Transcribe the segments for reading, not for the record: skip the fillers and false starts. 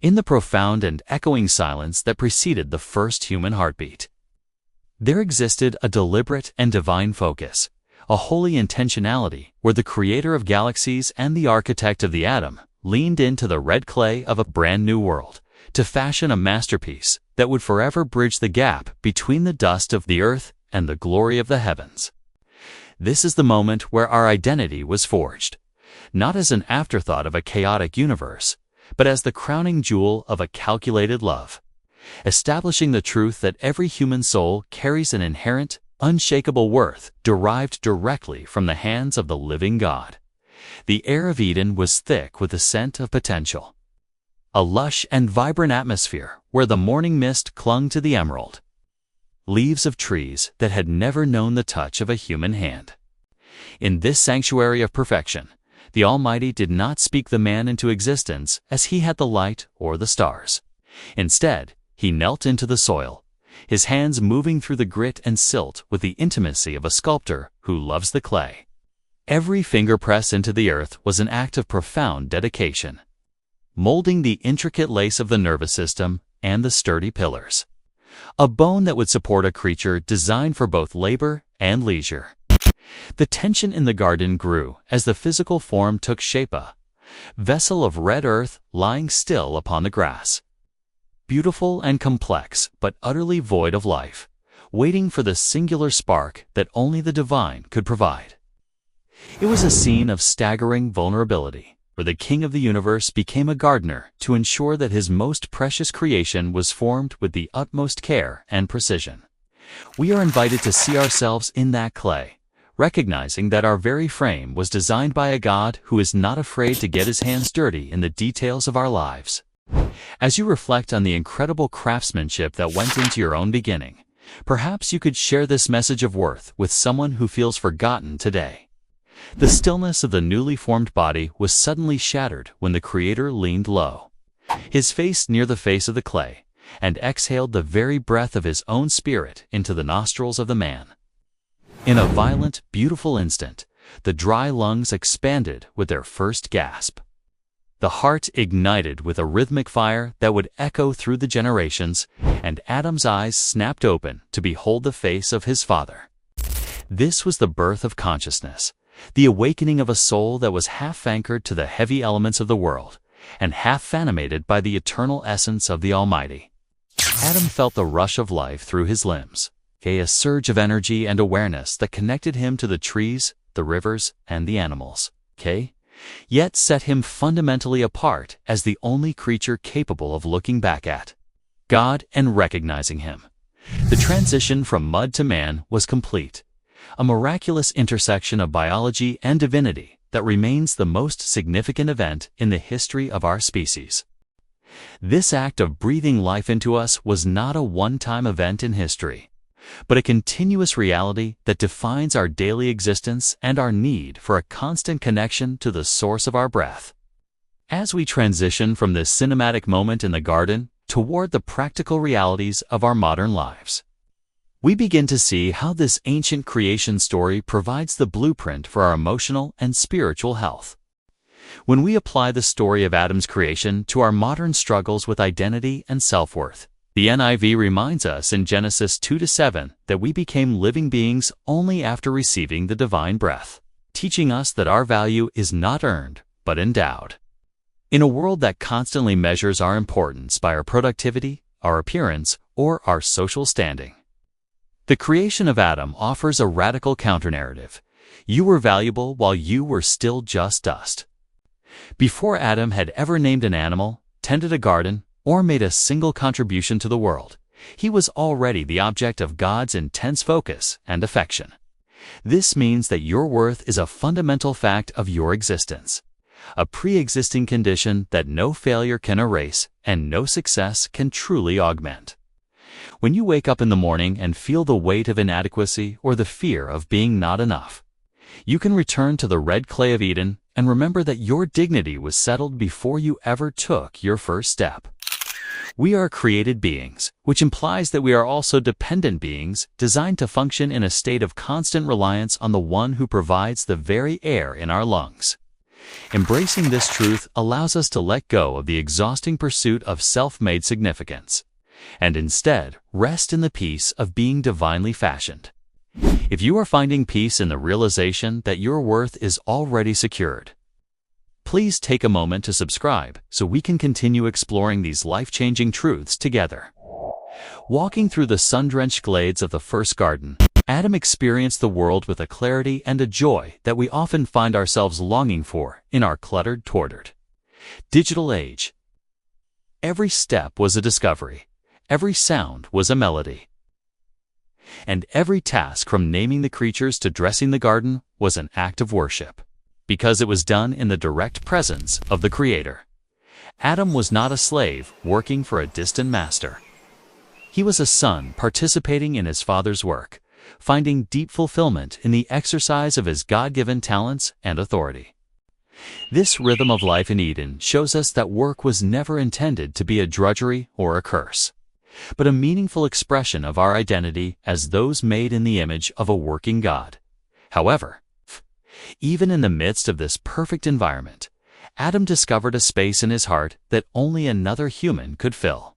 in the profound and echoing silence that preceded the first human heartbeat. There existed a deliberate and divine focus, a holy intentionality where the creator of galaxies and the architect of the atom leaned into the red clay of a brand new world to fashion a masterpiece that would forever bridge the gap between the dust of the earth and the glory of the heavens. This is the moment where our identity was forged, not as an afterthought of a chaotic universe, but as the crowning jewel of a calculated love, establishing the truth that every human soul carries an inherent, unshakable worth derived directly from the hands of the living God. The air of Eden was thick with the scent of potential, a lush and vibrant atmosphere where the morning mist clung to the emerald, leaves of trees that had never known the touch of a human hand. In this sanctuary of perfection, the Almighty did not speak the man into existence as he had the light or the stars. Instead, he knelt into the soil, his hands moving through the grit and silt with the intimacy of a sculptor who loves the clay. Every finger press into the earth was an act of profound dedication, molding the intricate lace of the nervous system and the sturdy pillars, a bone that would support a creature designed for both labor and leisure. The tension in the garden grew as the physical form took shape, a vessel of red earth lying still upon the grass, beautiful and complex but utterly void of life, waiting for the singular spark that only the divine could provide. It was a scene of staggering vulnerability, where the king of the universe became a gardener to ensure that his most precious creation was formed with the utmost care and precision. We are invited to see ourselves in that clay, recognizing that our very frame was designed by a God who is not afraid to get his hands dirty in the details of our lives. As you reflect on the incredible craftsmanship that went into your own beginning, perhaps you could share this message of worth with someone who feels forgotten today. The stillness of the newly formed body was suddenly shattered when the Creator leaned low, his face near the face of the clay, and exhaled the very breath of his own spirit into the nostrils of the man. In a violent, beautiful instant, the dry lungs expanded with their first gasp. The heart ignited with a rhythmic fire that would echo through the generations, and Adam's eyes snapped open to behold the face of his Father. This was the birth of consciousness, the awakening of a soul that was half anchored to the heavy elements of the world, and half animated by the eternal essence of the Almighty. Adam felt the rush of life through his limbs, a surge of energy and awareness that connected him to the trees, the rivers, and the animals, yet set him fundamentally apart as the only creature capable of looking back at God and recognizing him. The transition from mud to man was complete, a miraculous intersection of biology and divinity that remains the most significant event in the history of our species. This act of breathing life into us was not a one-time event in history, but a continuous reality that defines our daily existence and our need for a constant connection to the source of our breath. As we transition from this cinematic moment in the garden toward the practical realities of our modern lives, we begin to see how this ancient creation story provides the blueprint for our emotional and spiritual health. When we apply the story of Adam's creation to our modern struggles with identity and self-worth, the NIV reminds us in Genesis 2-7 that we became living beings only after receiving the divine breath, teaching us that our value is not earned, but endowed. In a world that constantly measures our importance by our productivity, our appearance, or our social standing, the creation of Adam offers a radical counternarrative. You were valuable while you were still just dust. Before Adam had ever named an animal, tended a garden, or made a single contribution to the world, he was already the object of God's intense focus and affection. This means that your worth is a fundamental fact of your existence, a pre-existing condition that no failure can erase and no success can truly augment. When you wake up in the morning and feel the weight of inadequacy or the fear of being not enough, you can return to the red clay of Eden and remember that your dignity was settled before you ever took your first step. We are created beings, which implies that we are also dependent beings designed to function in a state of constant reliance on the one who provides the very air in our lungs. Embracing this truth allows us to let go of the exhausting pursuit of self-made significance, and instead rest in the peace of being divinely fashioned. If you are finding peace in the realization that your worth is already secured, please take a moment to subscribe so we can continue exploring these life-changing truths together. Walking through the sun-drenched glades of the first garden, Adam experienced the world with a clarity and a joy that we often find ourselves longing for in our cluttered, tortured digital age. Every step was a discovery, every sound was a melody, and every task from naming the creatures to dressing the garden was an act of worship, because it was done in the direct presence of the Creator. Adam was not a slave working for a distant master. He was a son participating in his Father's work, finding deep fulfillment in the exercise of his God-given talents and authority. This rhythm of life in Eden shows us that work was never intended to be a drudgery or a curse, but a meaningful expression of our identity as those made in the image of a working God. However, even in the midst of this perfect environment, Adam discovered a space in his heart that only another human could fill.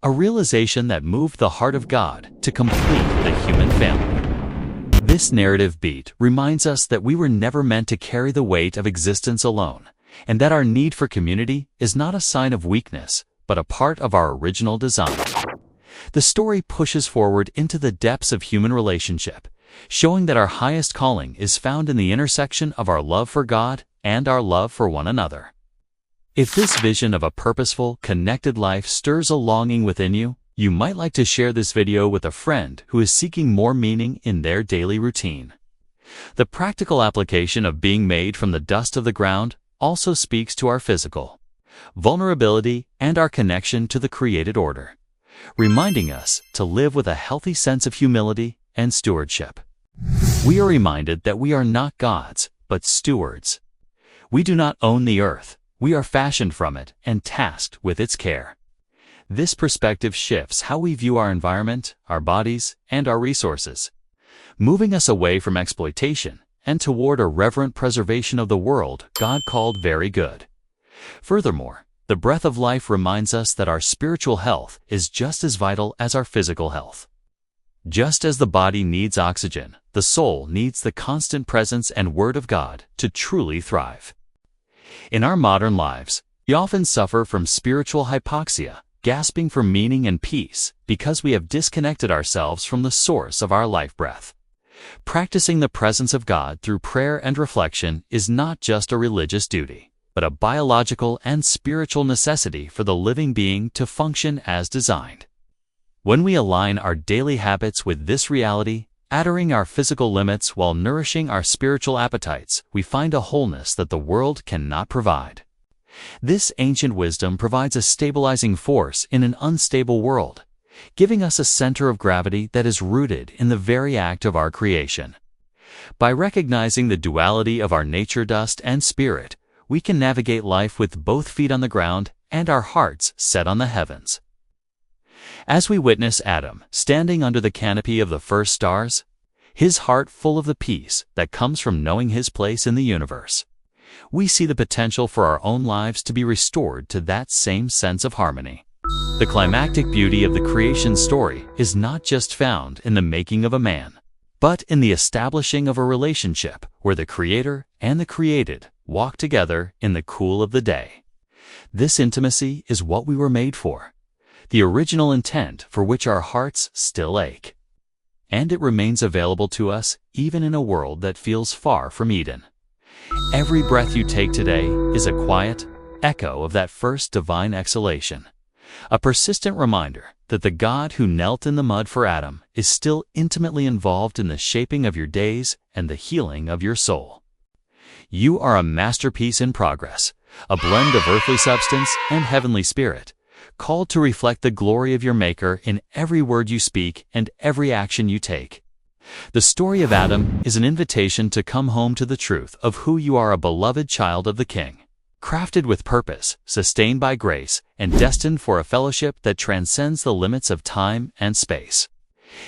A realization that moved the heart of God to complete the human family. This narrative beat reminds us that we were never meant to carry the weight of existence alone, and that our need for community is not a sign of weakness, but a part of our original design. The story pushes forward into the depths of human relationship, showing that our highest calling is found in the intersection of our love for God and our love for one another. If this vision of a purposeful, connected life stirs a longing within you, you might like to share this video with a friend who is seeking more meaning in their daily routine. The practical application of being made from the dust of the ground also speaks to our physical vulnerability and our connection to the created order, reminding us to live with a healthy sense of humility and stewardship. We are reminded that we are not gods, but stewards. We do not own the earth. We are fashioned from it and tasked with its care. This perspective shifts how we view our environment, our bodies, and our resources, moving us away from exploitation and toward a reverent preservation of the world God called very good. Furthermore, the breath of life reminds us that our spiritual health is just as vital as our physical health. Just as the body needs oxygen, the soul needs the constant presence and word of God to truly thrive. In our modern lives, we often suffer from spiritual hypoxia, gasping for meaning and peace because we have disconnected ourselves from the source of our life breath. Practicing the presence of God through prayer and reflection is not just a religious duty, but a biological and spiritual necessity for the living being to function as designed. When we align our daily habits with this reality, adoring our physical limits while nourishing our spiritual appetites, we find a wholeness that the world cannot provide. This ancient wisdom provides a stabilizing force in an unstable world, giving us a center of gravity that is rooted in the very act of our creation. By recognizing the duality of our nature, dust, and spirit, we can navigate life with both feet on the ground and our hearts set on the heavens. As we witness Adam standing under the canopy of the first stars, his heart full of the peace that comes from knowing his place in the universe, we see the potential for our own lives to be restored to that same sense of harmony. The climactic beauty of the creation story is not just found in the making of a man, but in the establishing of a relationship where the Creator and the created walk together in the cool of the day. This intimacy is what we were made for, the original intent for which our hearts still ache. And it remains available to us even in a world that feels far from Eden. Every breath you take today is a quiet echo of that first divine exhalation, a persistent reminder that the God who knelt in the mud for Adam is still intimately involved in the shaping of your days and the healing of your soul. You are a masterpiece in progress, a blend of earthly substance and heavenly spirit, called to reflect the glory of your Maker in every word you speak and every action you take. The story of Adam is an invitation to come home to the truth of who you are, a beloved child of the King, crafted with purpose, sustained by grace, and destined for a fellowship that transcends the limits of time and space.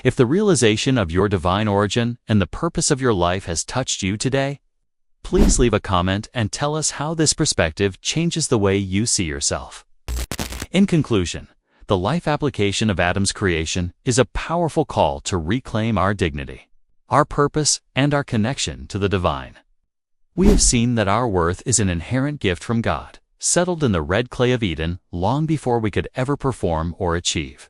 If the realization of your divine origin and the purpose of your life has touched you today, Please leave a comment and tell us how this perspective changes the way you see yourself. In conclusion, the life application of Adam's creation is a powerful call to reclaim our dignity, our purpose, and our connection to the divine. We have seen that our worth is an inherent gift from God, settled in the red clay of Eden long before we could ever perform or achieve.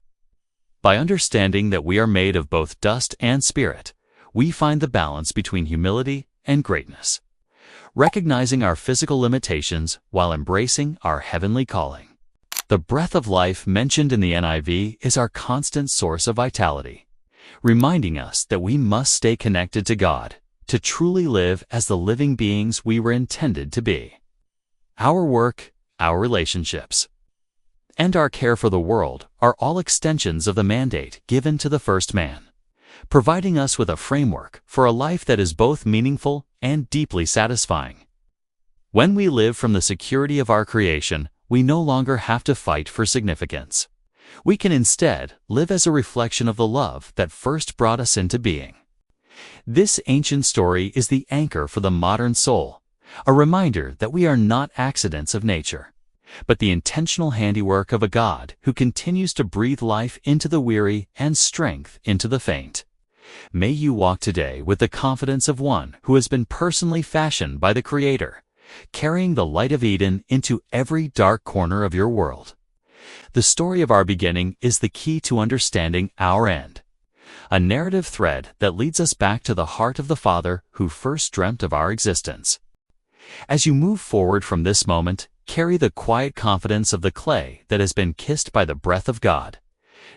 By understanding that we are made of both dust and spirit, we find the balance between humility and greatness, recognizing our physical limitations while embracing our heavenly calling. The breath of life mentioned in the NIV is our constant source of vitality, reminding us that we must stay connected to God to truly live as the living beings we were intended to be. Our work, our relationships, and our care for the world are all extensions of the mandate given to the first man, providing us with a framework for a life that is both meaningful and deeply satisfying. When we live from the security of our creation, we no longer have to fight for significance. We can instead live as a reflection of the love that first brought us into being. This ancient story is the anchor for the modern soul, a reminder that we are not accidents of nature, but the intentional handiwork of a God who continues to breathe life into the weary and strength into the faint. May you walk today with the confidence of one who has been personally fashioned by the Creator, carrying the light of Eden into every dark corner of your world. The story of our beginning is the key to understanding our end, a narrative thread that leads us back to the heart of the Father who first dreamt of our existence. As you move forward from this moment, carry the quiet confidence of the clay that has been kissed by the breath of God,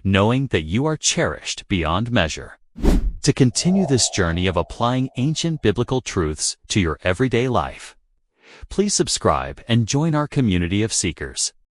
knowing that you are cherished beyond measure. To continue this journey of applying ancient biblical truths to your everyday life, please subscribe and join our community of seekers.